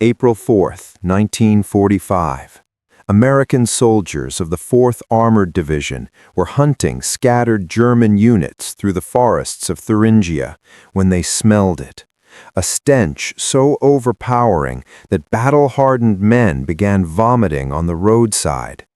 April 4th, 1945. American soldiers of the 4th Armored Division were hunting scattered German units through the forests of Thuringia when they smelled it. A stench so overpowering that battle-hardened men began vomiting on the roadside.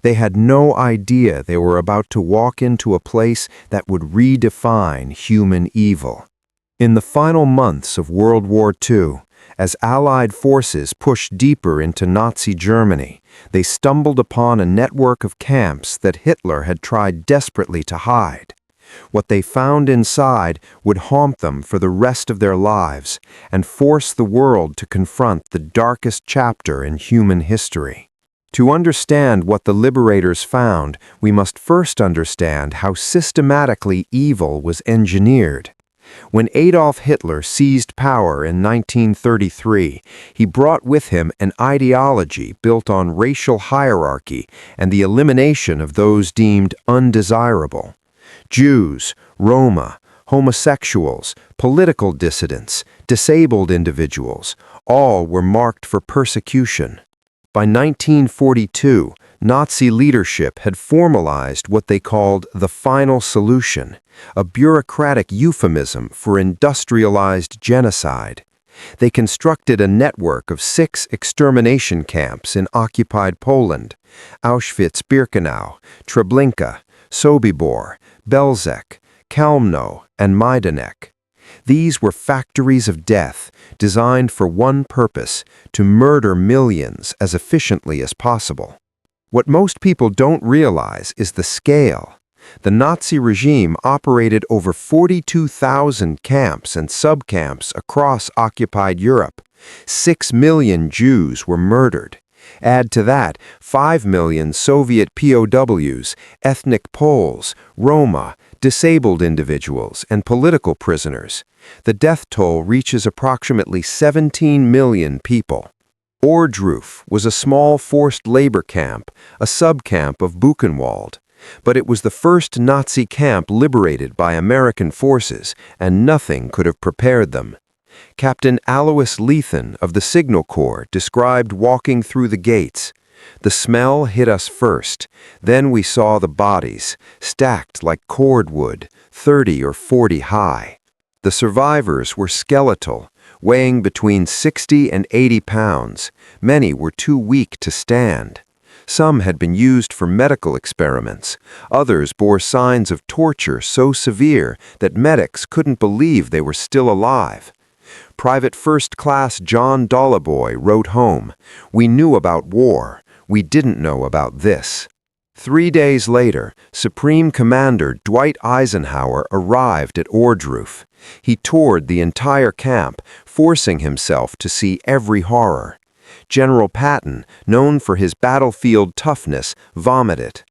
They had no idea they were about to walk into a place that would redefine human evil. In the final months of World War II, as Allied forces pushed deeper into Nazi Germany, they stumbled upon a network of camps that Hitler had tried desperately to hide. What they found inside would haunt them for the rest of their lives and force the world to confront the darkest chapter in human history. To understand what the liberators found, we must first understand how systematically evil was engineered. When Adolf Hitler seized power in 1933, he brought with him an ideology built on racial hierarchy and the elimination of those deemed undesirable. Jews, Roma, homosexuals, political dissidents, disabled individuals, all were marked for persecution. By 1942, Nazi leadership had formalized what they called the final solution, a bureaucratic euphemism for industrialized genocide. They constructed a network of 6 extermination camps in occupied Poland: Auschwitz-Birkenau, Treblinka, Sobibor, Belzec, Chelmno, and Majdanek. These were factories of death, designed for one purpose: to murder millions as efficiently as possible. What most people don't realize is the scale. The Nazi regime operated over 42,000 camps and subcamps across occupied Europe. 6 million Jews were murdered. Add to that 5 million Soviet POWs, ethnic Poles, Roma, disabled individuals, and political prisoners. The death toll reaches approximately 17 million people. Ohrdruf was a small forced labor camp, a subcamp of Buchenwald. But it was the first Nazi camp liberated by American forces, and nothing could have prepared them. Captain Alois Lethen of the Signal Corps described walking through the gates. The smell hit us first. Then we saw the bodies, stacked like cordwood, 30 or 40 high. The survivors were skeletal, weighing between 60 and 80 pounds. Many were too weak to stand. Some had been used for medical experiments. Others bore signs of torture so severe that medics couldn't believe they were still alive. Private First Class John Dollaboy wrote home, "We knew about war. We didn't know about this." 3 days later, Supreme Commander Dwight Eisenhower arrived at Ohrdruf. He toured the entire camp, forcing himself to see every horror. General Patton, known for his battlefield toughness, vomited.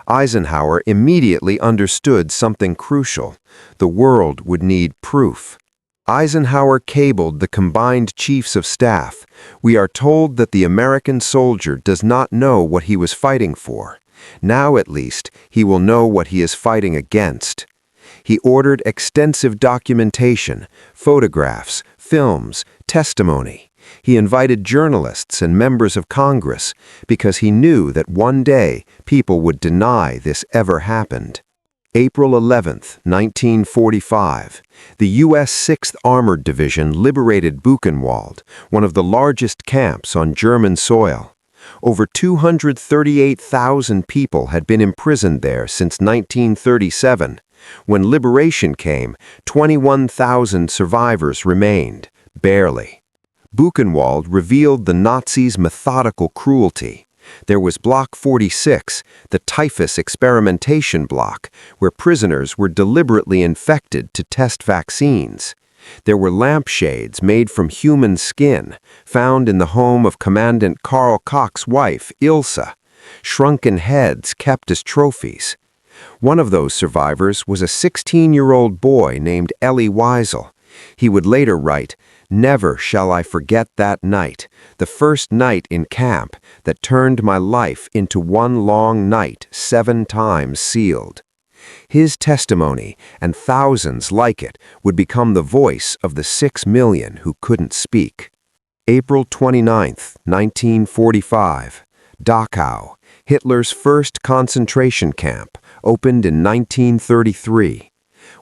Eisenhower immediately understood something crucial. The world would need proof. Eisenhower cabled the combined chiefs of staff. "We are told that the American soldier does not know what he was fighting for. Now, at least, he will know what he is fighting against." He ordered extensive documentation, photographs, films, testimony. He invited journalists and members of Congress because he knew that one day people would deny this ever happened. April 11th, 1945, the U.S. 6th Armored Division liberated Buchenwald, one of the largest camps on German soil. Over 238,000 people had been imprisoned there since 1937. When liberation came, 21,000 survivors remained, barely. Buchenwald revealed the Nazis' methodical cruelty. There was Block 46, the typhus experimentation block, where prisoners were deliberately infected to test vaccines. There were lampshades made from human skin, found in the home of Commandant Karl Koch's wife, Ilse. Shrunken heads kept as trophies. One of those survivors was a 16-year-old boy named Elie Wiesel. He would later write, "Never shall I forget that night, the first night in camp that turned my life into one long night 7 times sealed." His testimony, and thousands like it, would become the voice of the 6 million who couldn't speak. April 29, 1945. Dachau, Hitler's first concentration camp, opened in 1933.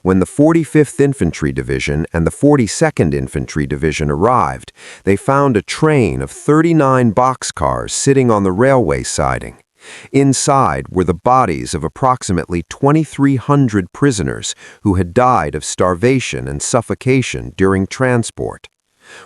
When the 45th Infantry Division and the 42nd Infantry Division arrived, they found a train of 39 boxcars sitting on the railway siding. Inside were the bodies of approximately 2,300 prisoners who had died of starvation and suffocation during transport.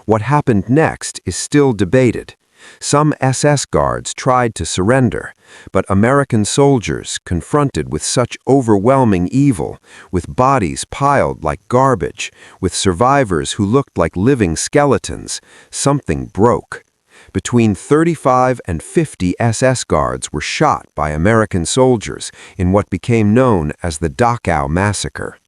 What happened next is still debated. Some SS guards tried to surrender, but American soldiers, confronted with such overwhelming evil, with bodies piled like garbage, with survivors who looked like living skeletons, something broke. Between 35 and 50 SS guards were shot by American soldiers in what became known as the Dachau massacre.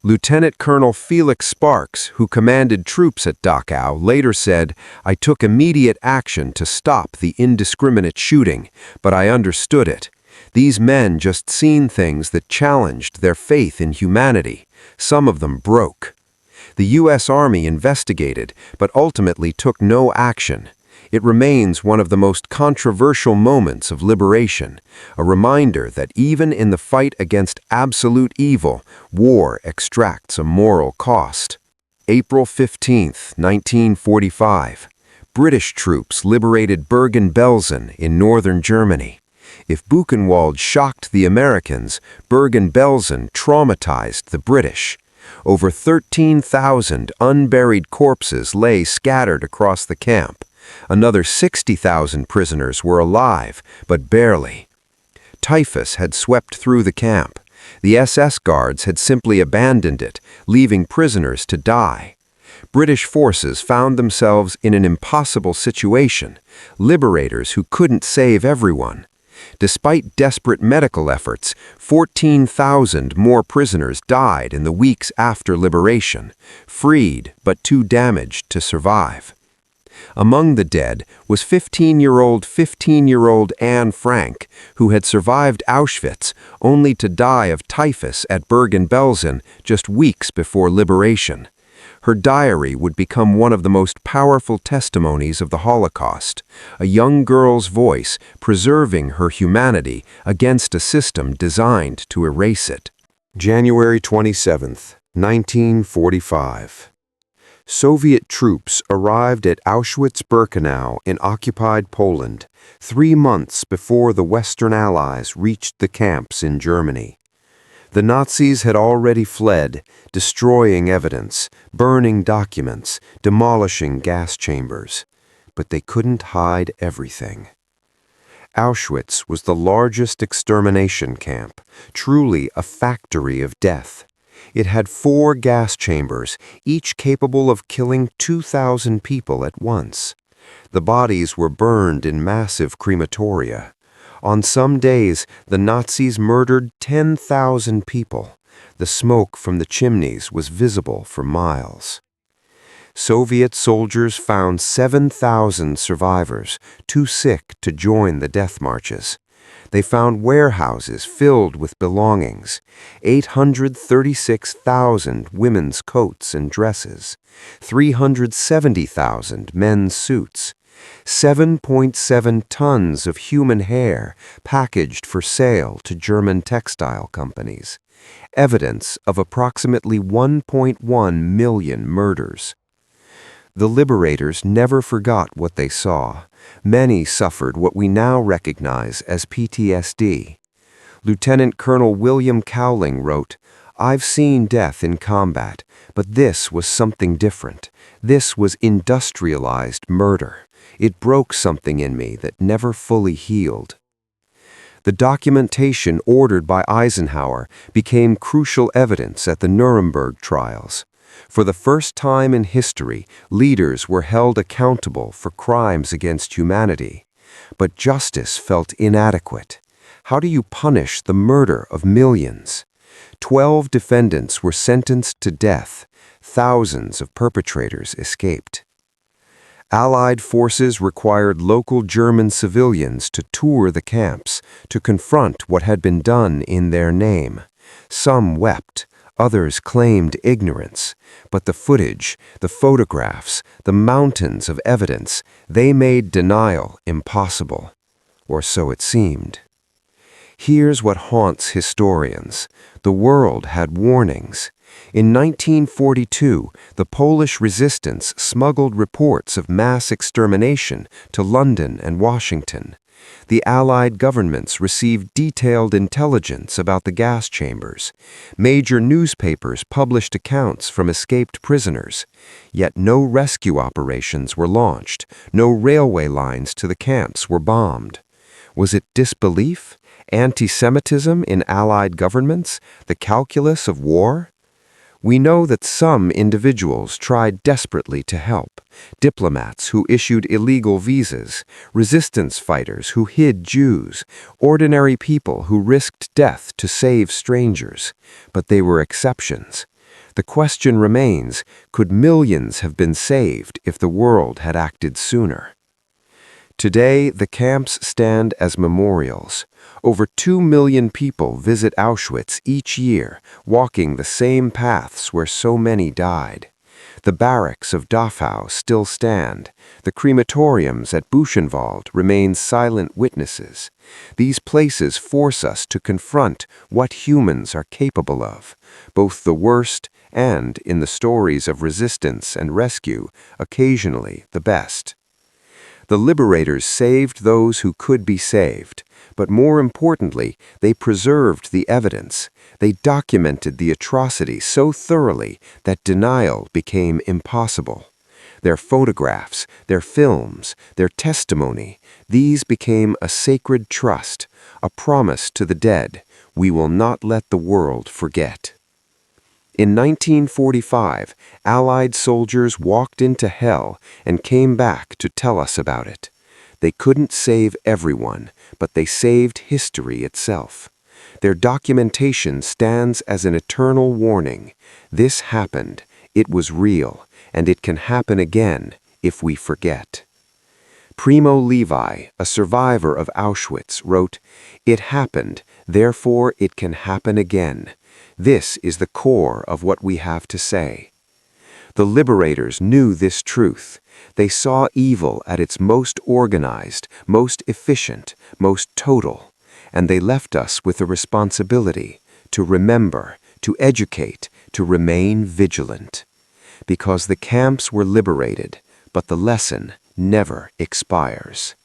Lieutenant Colonel Felix Sparks, who commanded troops at Dachau, later said, "I took immediate action to stop the indiscriminate shooting, but I understood it. These men just seen things that challenged their faith in humanity. Some of them broke." The U.S. Army investigated, but ultimately took no action. It remains one of the most controversial moments of liberation, a reminder that even in the fight against absolute evil, war extracts a moral cost. April 15, 1945. British troops liberated Bergen-Belsen in northern Germany. If Buchenwald shocked the Americans, Bergen-Belsen traumatized the British. Over 13,000 unburied corpses lay scattered across the camp. Another 60,000 prisoners were alive, but barely. Typhus had swept through the camp. The SS guards had simply abandoned it, leaving prisoners to die. British forces found themselves in an impossible situation, liberators who couldn't save everyone. Despite desperate medical efforts, 14,000 more prisoners died in the weeks after liberation, freed but too damaged to survive. Among the dead was 15-year-old Anne Frank, who had survived Auschwitz only to die of typhus at Bergen-Belsen just weeks before liberation. Her diary would become one of the most powerful testimonies of the Holocaust, a young girl's voice preserving her humanity against a system designed to erase it. January 27, 1945. Soviet troops arrived at Auschwitz-Birkenau in occupied Poland 3 months before the Western Allies reached the camps in Germany. The Nazis had already fled, destroying evidence, burning documents, demolishing gas chambers. But they couldn't hide everything. Auschwitz was the largest extermination camp, truly a factory of death. It had 4 gas chambers, each capable of killing 2,000 people at once. The bodies were burned in massive crematoria. On some days, the Nazis murdered 10,000 people. The smoke from the chimneys was visible for miles. Soviet soldiers found 7,000 survivors, too sick to join the death marches. They found warehouses filled with belongings, 836,000 women's coats and dresses, 370,000 men's suits, 7.7 tons of human hair packaged for sale to German textile companies, evidence of approximately 1.1 million murders. The liberators never forgot what they saw. Many suffered what we now recognize as PTSD. Lieutenant Colonel William Cowling wrote, "I've seen death in combat, but this was something different. This was industrialized murder. It broke something in me that never fully healed." The documentation ordered by Eisenhower became crucial evidence at the Nuremberg trials. For the first time in history, leaders were held accountable for crimes against humanity. But justice felt inadequate. How do you punish the murder of millions? 12 defendants were sentenced to death. Thousands of perpetrators escaped. Allied forces required local German civilians to tour the camps, to confront what had been done in their name. Some wept, Others claimed ignorance, but the footage, the photographs, the mountains of evidence, they made denial impossible. Or so it seemed. Here's what haunts historians. The world had warnings. In 1942, the Polish resistance smuggled reports of mass extermination to London and Washington. The Allied governments received detailed intelligence about the gas chambers. Major newspapers published accounts from escaped prisoners. Yet no rescue operations were launched. No railway lines to the camps were bombed. Was it disbelief? Anti-Semitism in Allied governments? The calculus of war? We know that some individuals tried desperately to help. Diplomats who issued illegal visas, resistance fighters who hid Jews, ordinary people who risked death to save strangers. But they were exceptions. The question remains, could millions have been saved if the world had acted sooner? Today, the camps stand as memorials. Over 2 million people visit Auschwitz each year, walking the same paths where so many died. The barracks of Dachau still stand. The crematoriums at Buchenwald remain silent witnesses. These places force us to confront what humans are capable of, both the worst and, in the stories of resistance and rescue, occasionally the best. The liberators saved those who could be saved, but more importantly, they preserved the evidence. They documented the atrocity so thoroughly that denial became impossible. Their photographs, their films, their testimony, these became a sacred trust, a promise to the dead. We will not let the world forget. In 1945, Allied soldiers walked into hell and came back to tell us about it. They couldn't save everyone, but they saved history itself. Their documentation stands as an eternal warning. This happened, it was real, and it can happen again if we forget. Primo Levi, a survivor of Auschwitz, wrote, "It happened, therefore it can happen again." This is the core of what we have to say. The liberators knew this truth. They saw evil at its most organized, most efficient, most total, and they left us with a responsibility to remember, to educate, to remain vigilant. Because the camps were liberated, but the lesson never expires.